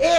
ਇਹ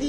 ਦੀ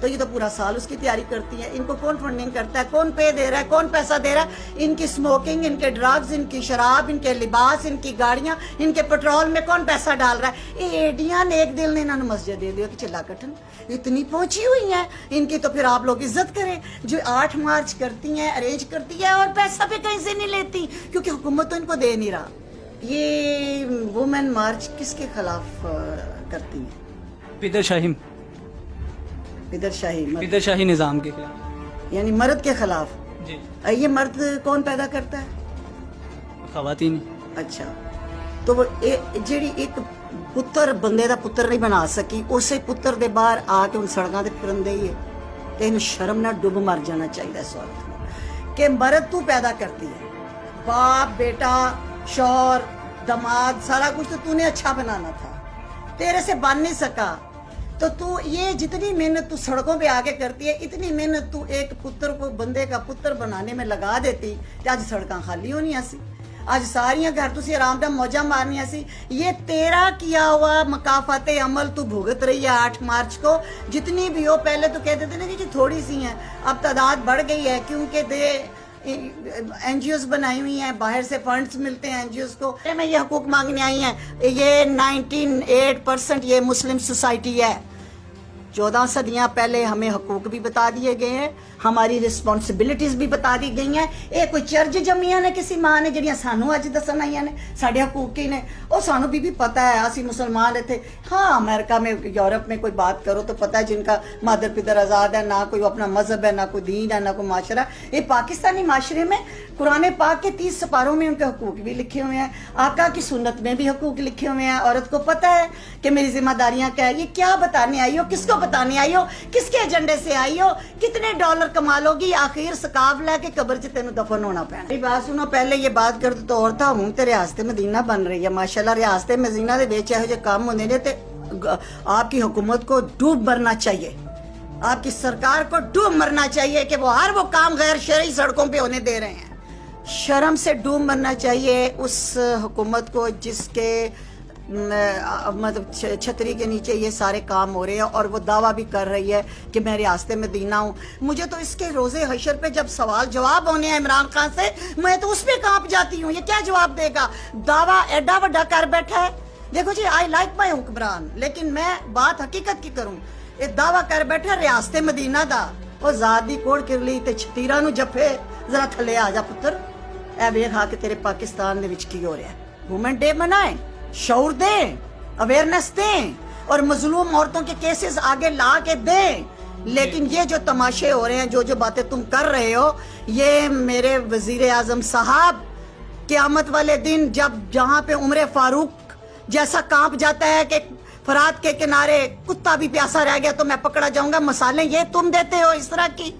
تو یہ تو پورا سال اس کی تیاری کرتی ہیں. ان کو کون فنڈنگ کرتا ہے, کون پے دے رہا ہے, کون پیسہ دے رہا ہے؟ ان کی سموکنگ, ان کے ڈرگز, ان کی شراب, ان کے لباس, ان کی گاڑیاں, ان کے پیٹرول میں کون پیسہ ڈال رہا ہے؟ یہ ایڈیاں نے ایک دل نے انہوں نے مسجد دے دیا کہ چلا کٹن اتنی پہنچی ہوئی ہیں ان کی, تو پھر آپ لوگ عزت کریں جو 8 مارچ کرتی ہیں, ارینج کرتی ہے اور پیسہ بھی کہیں سے نہیں لیتی کیونکہ حکومت تو ان کو دے نہیں رہا. یہ وومن مارچ کس کے خلاف کرتی ہیں؟ پیدر شاہی پیدر شاہی نظام کے خلاف, یعنی مرد کے خلاف. جی. یہ مرد کون پیدا کرتا ہے؟ خواتین. اچھا, تو وہ جیڑی ایک پتر بندے دا پتر نہیں بنا سکی, اسے پتر دے باہر آ کے ان سڑکاں تے پھرن دے ہی ہے تے انہوں شرم نہ ڈوب مر جانا چاہیے اس عورت کو کہ مرد تو پیدا کرتی ہے, باپ, بیٹا, شوہر, داماد, سارا کچھ تو نے اچھا بنانا تھا, تیرے سے بن نہیں سکا. تو یہ جتنی محنت تو سڑکوں پہ آ کے کرتی ہے, اتنی محنت تو ایک پتر کو بندے کا پتر بنانے میں لگا دیتی کہ آج سڑکاں خالی ہونی سی, آج ساریاں گھر تو سی آرام دہ موجہ مارنی سی. یہ تیرا کیا ہوا مکافات عمل تو بھگت رہی ہے 8 مارچ کو. جتنی بھی ہو, پہلے تو کہتے تھے نا کہ تھوڑی سی ہیں, اب تعداد بڑھ گئی ہے کیونکہ این جی اوز بنائی ہوئی ہیں, باہر سے فنڈز ملتے ہیں این جی اوز کو. میں یہ حقوق مانگنے آئی ہیں, یہ 98% یہ مسلم سوسائٹی ہے. 14 صدیاں پہلے ہمیں حقوق بھی بتا دیے گئے ہیں, ہماری رسپانسبلٹیز بھی بتا دی گئی ہیں. یہ کوئی چرچ جمیاں نے کسی ماں نے جڑیاں سانو اج دسن آئی نے ساڈے حقوق کی نے, اور سانو بھی پتہ ہے اسی مسلمان تھے. ہاں امریکہ میں, یورپ میں کوئی بات کرو تو پتہ ہے جن کا مادر پدر آزاد ہے, نہ کوئی اپنا مذہب ہے, نہ کوئی دین ہے, نہ کوئی معاشرہ. یہ پاکستانی معاشرے میں قرآن پاک کے 30 سپاروں میں ان کے حقوق بھی لکھے ہوئے ہیں, آقا کی سنت میں بھی حقوق لکھے ہوئے ہیں. عورت کو پتہ ہے کہ میری ذمہ داریاں کیا ہے. یہ کیا بتانے آئی ہو, کس کو بتانے آئی ہو, کس کے ایجنڈے سے آئی ہو, کتنے ڈالر کما لو گی, آخر سکاف لے کے قبر چ تینوں دفن ہونا پینا. میری بات سنو, پہلے یہ بات کرتے تو اور تھا ہوں تے ریاست مدینہ بن رہی ہے ماشاءاللہ. ریاست مدینہ دے وچ ایہو جے کام ہوندے نے تے آپ کی حکومت کو ڈوب مرنا چاہیے, آپ کی سرکار کو ڈوب مرنا چاہیے کہ وہ ہر وہ کام غیر شرعی سڑکوں پہ ہونے دے رہے ہیں. شرم سے ڈوب مرنا چاہیے اس حکومت کو جس کے مطلب چھتری کے نیچے یہ سارے کام ہو رہے ہیں, اور وہ دعویٰ بھی کر رہی ہے کہ میں ریاست مدینہ ہوں. مجھے تو اس کے روزے حشر پہ جب سوال جواب ہونے ہیں عمران خان سے, میں تو اس پہ کانپ جاتی ہوں. یہ کیا جواب دے گا؟ دعویٰ ایڈا وڈا کر بیٹھا ہے. دیکھو جی, آئی لائک مائی حکمران, لیکن میں بات حقیقت کی کروں. یہ دعویٰ کر بیٹھا ریاست مدینہ دا, وہ ذات دی کوڑ کر لی تے چھتیرا نو جفے, ذرا تھلے آ جا پتر, اے ویکھ آ کے تیرے پاکستان دے وچ کی ہو رہا ہے. وومن ڈے منائیں, شعور دیں, اویئرنیس دیں, اور مظلوم عورتوں کے کیسز آگے لا کے دیں. لیکن یہ جو تماشے ہو رہے ہیں, جو باتیں تم کر رہے ہو, یہ میرے وزیر اعظم صاحب قیامت والے دن جب جہاں پہ عمر فاروق جیسا کانپ جاتا ہے کہ فرات کے کنارے کتا بھی پیاسا رہ گیا تو میں پکڑا جاؤں گا, مثالیں یہ تم دیتے ہو اس طرح کی.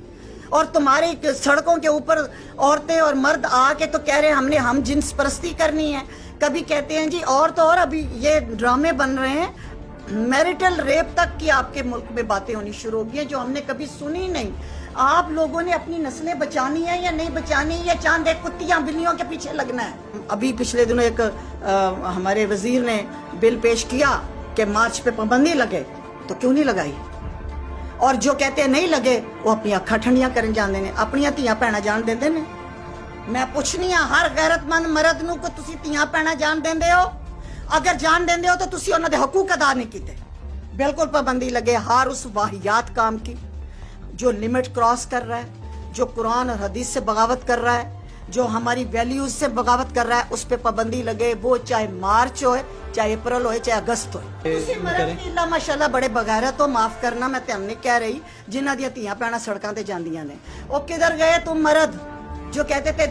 اور تمہاری سڑکوں کے اوپر عورتیں اور مرد آ کے تو کہہ رہے ہیں ہم نے ہم جنس پرستی کرنی ہے. کبھی کہتے ہیں جی اور تو اور, ابھی یہ ڈرامے بن رہے ہیں, میریٹل ریپ تک کی آپ کے ملک میں باتیں ہونی شروع ہو گئی ہیں جو ہم نے کبھی سنی نہیں. آپ لوگوں نے اپنی نسلیں بچانی ہے یا نہیں بچانی, یا چاند ایک کتیاں بلیوں کے پیچھے لگنا ہے؟ ابھی پچھلے دنوں ایک ہمارے وزیر نے بل پیش کیا کہ مارچ پہ پابندی لگے, تو کیوں نہیں لگائی؟ اور جو کہتے ہیں نہیں لگے وہ اپنی اکھاں ٹھنڈیاں کرن جاندے نے, اپنی دھیاں بھੈਣਾں جان دیندے نے. میں پوچھنی ہاں ہر غیرت مند مرد نو کہ تسی دھیاں بھੈਣاں جان دیندے ہو؟ اگر جان دیندے ہو تو تسی انہاں دے حقوق ادا نہیں کیتے. بالکل پابندی لگے ہر اس واہیات کام کی جو لمٹ کراس کر رہا ہے, جو قرآن اور حدیث سے بغاوت کر رہا ہے, جو ہماری ویلیوز سے بغاوت کر رہا ہے, اس پہ پابندی لگے. وہ چاہے مارچ ہوئے, چاہے اپریل ہوئے, چاہے اگست ہوئے. اللہ ماشاءاللہ بڑے بغیرت ہو, معاف کرنا میں تم نہیں کہہ رہی, جنہ دیا دھیاں بھੈਣاں سڑکاں تے جاندیاں نے. وہ کدھر گئے تم مرد جو کہتے تھے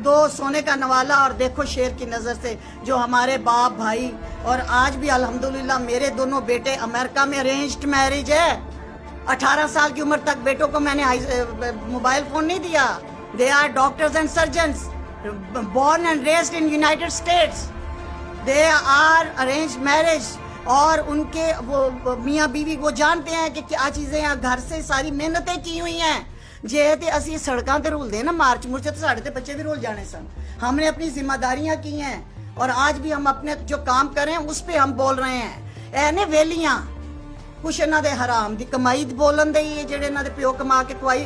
دو سونے کا نوالا اور دیکھو شیر کی نظر سے, جو ہمارے باپ بھائی, اور آج بھی الحمدللہ میرے دونوں بیٹے امریکہ میں ارینجڈ میرج ہے. 18 سال کی عمر تک بیٹوں کو میں نے موبائل فون نہیں دیا. They are doctors and surgeons, born and raised in United States. They are arranged marriage. اور ان کے وہ میاں بیوی وہ جانتے ہیں کہ کیا چیزیں ہیں, گھر سے ساری محنتیں کی ہوئی ہیں. جے تے اسی سڑکاں تے رول دے نا مارچ مرچ تے ساڈے تے بچے بھی رول جانے سن. ہم نے اپنی ذمہ داریاں کی ہیں, اور آج بھی ہم اپنے جو کام کر رہے ہیں اس پہ ہم بول رہے ہیں. اے نے ویلیاں ਕੁਛ ਇਹਨਾਂ ਦੇ ਹਰਾਮ ਦੀ ਕਮਾਈ ਬੋਲਣ ਦੇ ਹੀ ਜਿਹੜੇ ਇਹਨਾਂ ਦੇ ਪਿਓ ਕਮਾ ਕੇ ਖਵਾਈ।